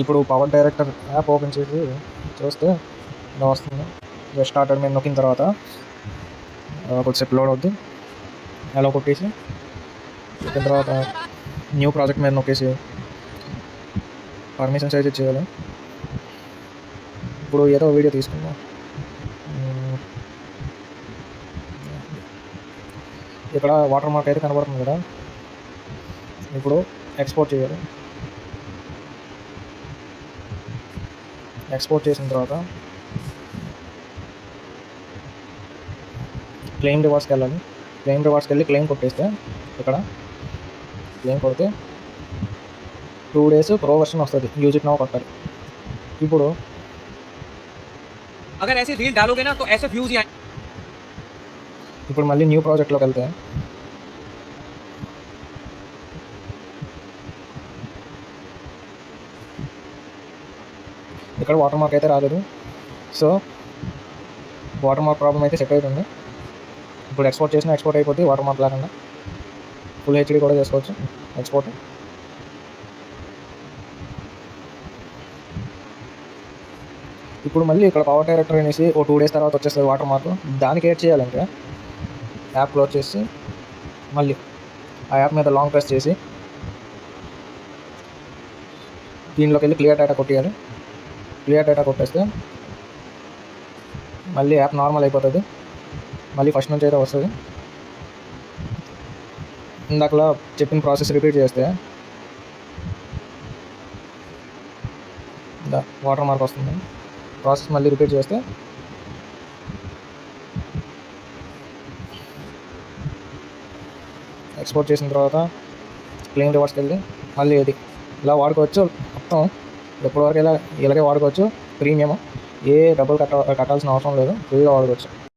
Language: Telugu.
ఇప్పుడు పవర్ డైరెక్టర్ యాప్ ఓపెన్ చేసి చూస్తే ఇలా వస్తుంది. జస్ట్ స్టార్టర్ మీద నొక్కిన తర్వాత కొద్దిసేపు లోడ్ అవుద్ది. అలా కొట్టేసి పెట్టిన తర్వాత న్యూ ప్రాజెక్ట్ మీద నొక్కేసి పర్మిషన్ సైజ్ ఇచ్చేయాలి. ఇప్పుడు ఏదో వీడియో తీసుకుందాం. ఇక్కడ వాటర్ మార్క్ అయితే కనబడుతుంది కదా, ఇప్పుడు ఎక్స్పోర్ట్ చేయాలి. ఎక్స్పోర్ట్ చేసిన తర్వాత క్లెయిమ్ రివార్డ్స్కి వెళ్ళాలి. క్లెయిమ్ రివార్డ్స్కి వెళ్ళి క్లెయిమ్ కొట్టేస్తే ఇక్కడ క్లెయిమ్ కొడితే 2 days ప్రో వర్షన్ వస్తుంది. యూజ్ ఇట్ నౌ కొట్టాలి. ఇప్పుడు अगर ऐसे रील डालोगे ना तो ऐसे व्यूज ही ఇప్పుడు మళ్ళీ న్యూ ప్రాజెక్ట్లోకి వెళ్తే ఇక్కడ వాటర్ మార్క్ అయితే రాలేదు. సో వాటర్ మార్క్ ప్రాబ్లం అయితే సెట్ అవుతుంది. ఇప్పుడు ఎక్స్పోర్ట్ చేసినా ఎక్స్పోర్ట్ అయిపోతే వాటర్ మార్క్ లేకుండా ఫుల్ హెచ్డీ కూడా చేసుకోవచ్చు ఎక్స్పోర్ట్. ఇప్పుడు మళ్ళీ ఇక్కడ పవర్ డైరెక్టర్ అనేసి ఓ 2 days తర్వాత వచ్చేస్తుంది వాటర్ మార్క్. దానికి ఏడ్ చేయాలంటే యాప్ క్లోజ్ చేసి మళ్ళీ ఆ యాప్ మీద లాంగ్ ప్రెస్ చేసి దీనిలోకి వెళ్ళి క్లియర్ డేటా కొట్టేయాలి. క్లియర్ డేటా కొట్టేస్తే మళ్ళీ యాప్ నార్మల్ అయిపోతుంది. మళ్ళీ ఫస్ట్ నుంచి అయితే వస్తుంది. ఇందాకలా చెప్పిన ప్రాసెస్ రిపీట్ చేస్తే వాటర్ మార్క్ వస్తుంది. ప్రాసెస్ మళ్ళీ రిపీట్ చేస్తే ఎక్స్పోర్ట్ చేసిన తర్వాత క్లెయిమ్ రివార్డ్స్కి వెళ్ళి మళ్ళీ ఇది ఇలా వాడుకోవచ్చు. మొత్తం ఎప్పటివరకు ఇలాగే వాడుకోవచ్చు. ప్రీమియం ఏ డబ్బులు కట్టాల్సిన అవసరం లేదు. ఫ్రీగా వాడుకోవచ్చు.